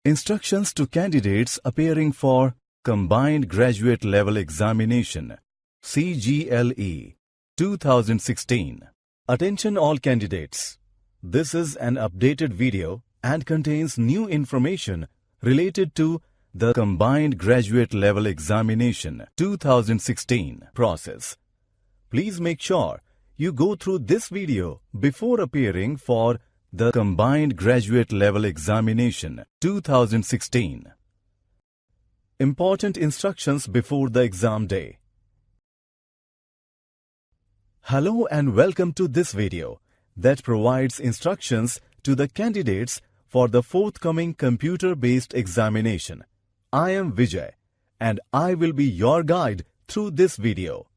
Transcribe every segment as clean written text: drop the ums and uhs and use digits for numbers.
Instructions to candidates appearing for Combined Graduate Level Examination CGLE 2016. Attention all candidates. This is an updated video and contains new information related to the Combined Graduate Level Examination 2016 process. Please make sure you go through this video before appearing for the Combined Graduate Level Examination 2016. Important instructions before the exam day. Hello and welcome to this video that provides instructions to the candidates for the forthcoming computer-based examination. I am Vijay and I will be your guide through this video.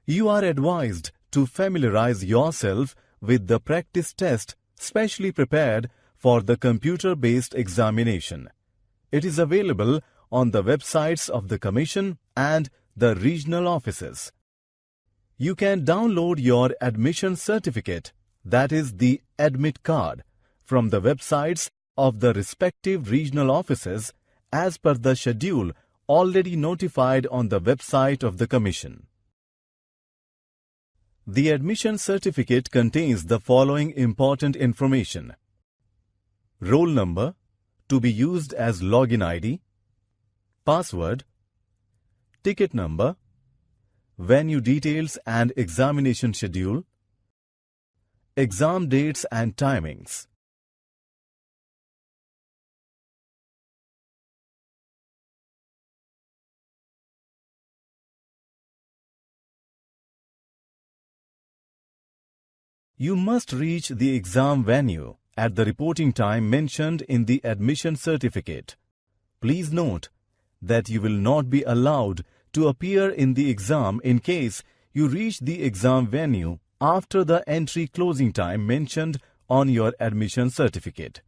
You are advised to familiarize yourself with the practice test specially prepared for the computer-based examination. It is available on the websites of the Commission and the regional offices. You can download your admission certificate, that is the admit card, from the websites of the respective regional offices as per the schedule already notified on the website of the Commission. The admission certificate contains the following important information: roll number, to be used as login ID, password, ticket number, venue details and examination schedule, exam dates and timings. You must reach the exam venue at the reporting time mentioned in the admission certificate. Please note that you will not be allowed to appear in the exam in case you reach the exam venue after the entry closing time mentioned on your admission certificate.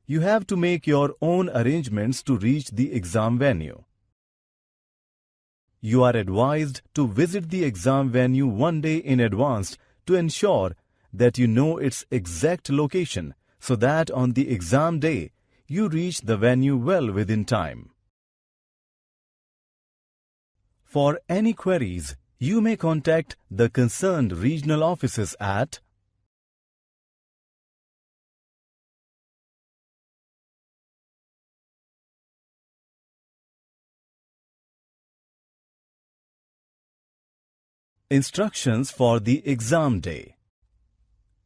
You have to make your own arrangements to reach the exam venue. You are advised to visit the exam venue one day in advance to ensure that you know its exact location so that on the exam day you reach the venue well within time. For any queries, you may contact the concerned regional offices at Instructions for the exam day.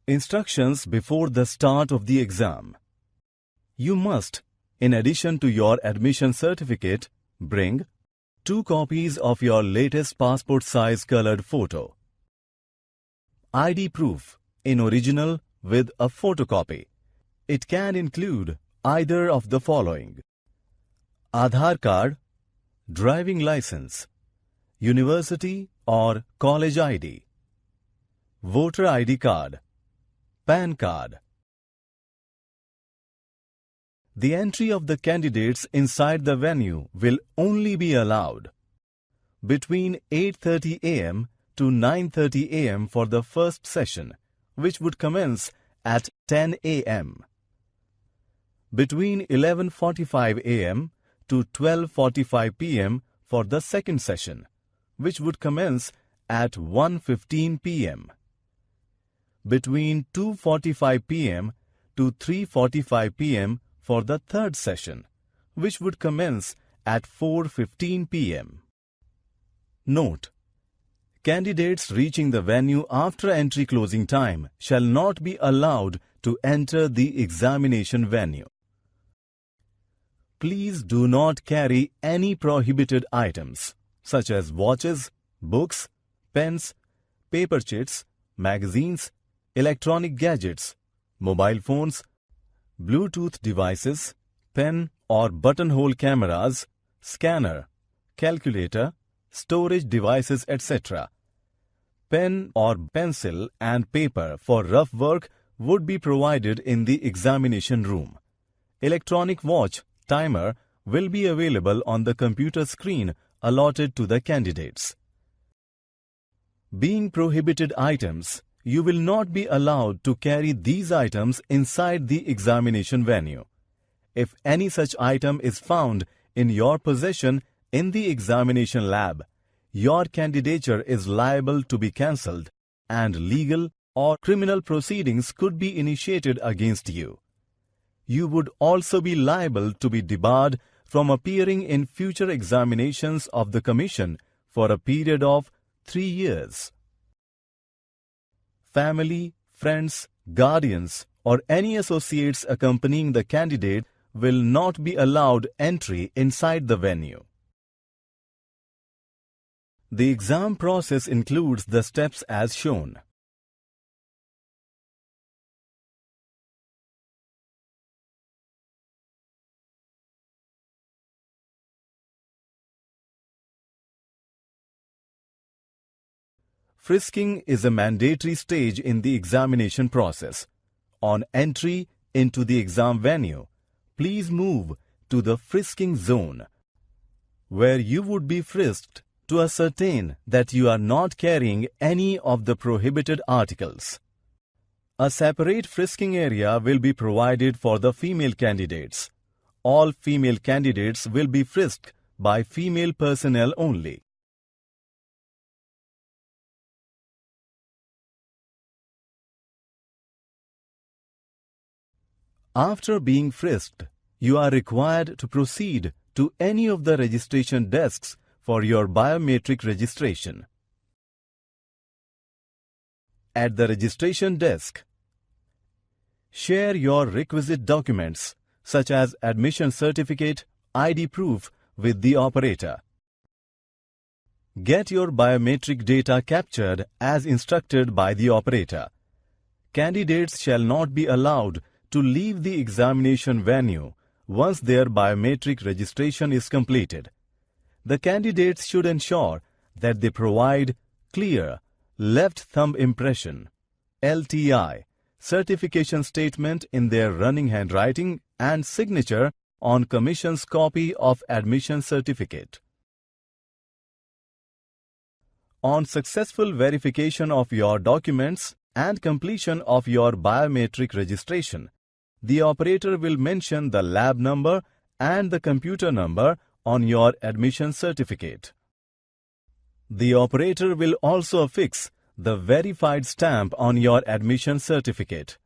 Instructions before the start of the exam. You must, in addition to your admission certificate, bring 2 copies of your latest passport-size colored photo, ID proof in original with a photocopy. It can include either of the following: Aadhaar card, driving license, university or college ID, voter ID card, PAN card. The entry of the candidates inside the venue will only be allowed between 8:30 a.m. to 9:30 a.m. for the first session, which would commence at 10 a.m. Between 11:45 a.m. to 12:45 p.m. for the second session, which would commence at 1:15 p.m. Between 2:45 p.m. to 3:45 p.m. for the third session, which would commence at 4:15 p.m. Note: candidates reaching the venue after entry closing time shall not be allowed to enter the examination venue. Please do not carry any prohibited items such as watches, books, pens, paper chits, magazines, electronic gadgets, mobile phones, Bluetooth devices, pen or buttonhole cameras, scanner, calculator, storage devices, etc. Pen or pencil and paper for rough work would be provided in the examination room. Electronic watch timer will be available on the computer screen allotted to the candidates. Being prohibited items, you will not be allowed to carry these items inside the examination venue. If any such item is found in your possession in the examination lab, your candidature is liable to be cancelled and legal or criminal proceedings could be initiated against you. You would also be liable to be debarred from appearing in future examinations of the Commission for a period of 3 years. Family, friends, guardians, or any associates accompanying the candidate will not be allowed entry inside the venue. The exam process includes the steps as shown. Frisking is a mandatory stage in the examination process. On entry into the exam venue, please move to the frisking zone, where you would be frisked to ascertain that you are not carrying any of the prohibited articles. A separate frisking area will be provided for the female candidates. All female candidates will be frisked by female personnel only. After being frisked, you are required to proceed to any of the registration desks for your biometric registration. At the registration desk, share your requisite documents such as admission certificate, ID proof with the operator. Get your biometric data captured as instructed by the operator. Candidates shall not be allowed to leave the examination venue once their biometric registration is completed. The candidates should ensure that they provide clear left thumb impression (LTI) certification statement in their running handwriting and signature on Commission's copy of admission certificate. On successful verification of your documents and completion of your biometric registration, the operator will mention the lab number and the computer number on your admission certificate. The operator will also affix the verified stamp on your admission certificate.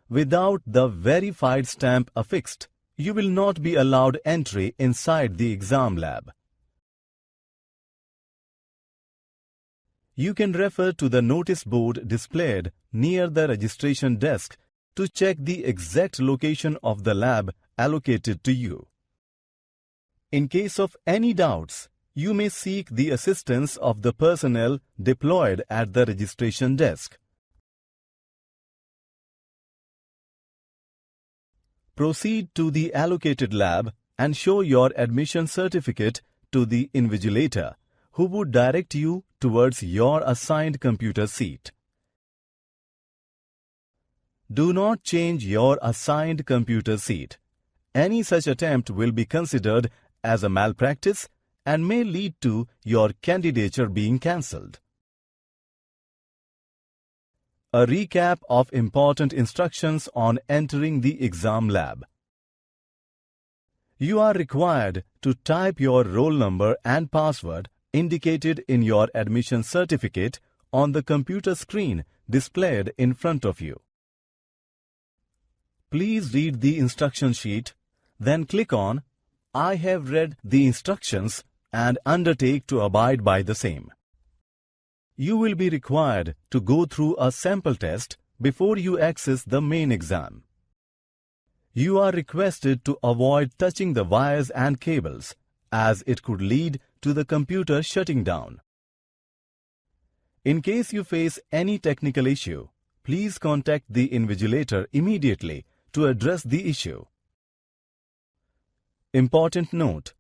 Without the verified stamp affixed, you will not be allowed entry inside the exam lab. You can refer to the notice board displayed near the registration desk to check the exact location of the lab allocated to you. In case of any doubts, you may seek the assistance of the personnel deployed at the registration desk. Proceed to the allocated lab and show your admission certificate to the invigilator, who would direct you towards your assigned computer seat. Do not change your assigned computer seat. Any such attempt will be considered as a malpractice and may lead to your candidature being cancelled. A recap of important instructions on entering the exam lab. You are required to type your roll number and password indicated in your admission certificate on the computer screen displayed in front of you. Please read the instruction sheet, then click on I have read the instructions and undertake to abide by the same. You will be required to go through a sample test before you access the main exam. You are requested to avoid touching the wires and cables, as it could lead to the computer shutting down. In case you face any technical issue, please contact the invigilator immediately to address the issue. Important note: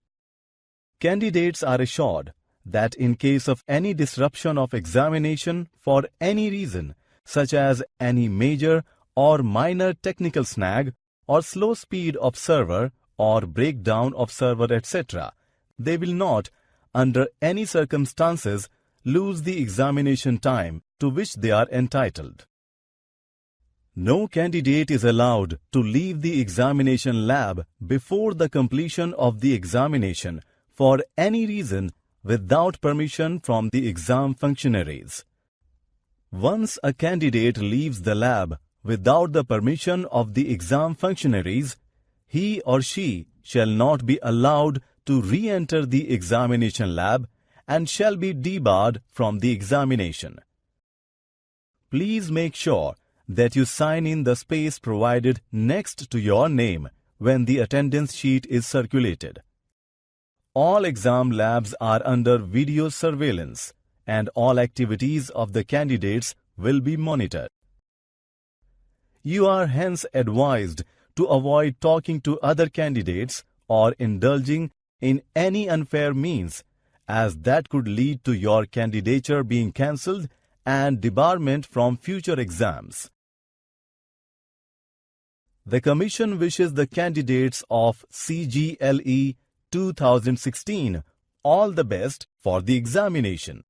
candidates are assured that in case of any disruption of examination for any reason, such as any major or minor technical snag or slow speed of server or breakdown of server, etc., they will not, under any circumstances, lose the examination time to which they are entitled. No candidate is allowed to leave the examination lab before the completion of the examination for any reason without permission from the exam functionaries. Once a candidate leaves the lab without the permission of the exam functionaries, he or she shall not be allowed to re-enter the examination lab and shall be debarred from the examination. Please make sure that you sign in the space provided next to your name when the attendance sheet is circulated. All exam labs are under video surveillance, and all activities of the candidates will be monitored. You are hence advised to avoid talking to other candidates or indulging in any unfair means, as that could lead to your candidature being cancelled and debarment from future exams. The Commission wishes the candidates of CGLE 2016 all the best for the examination.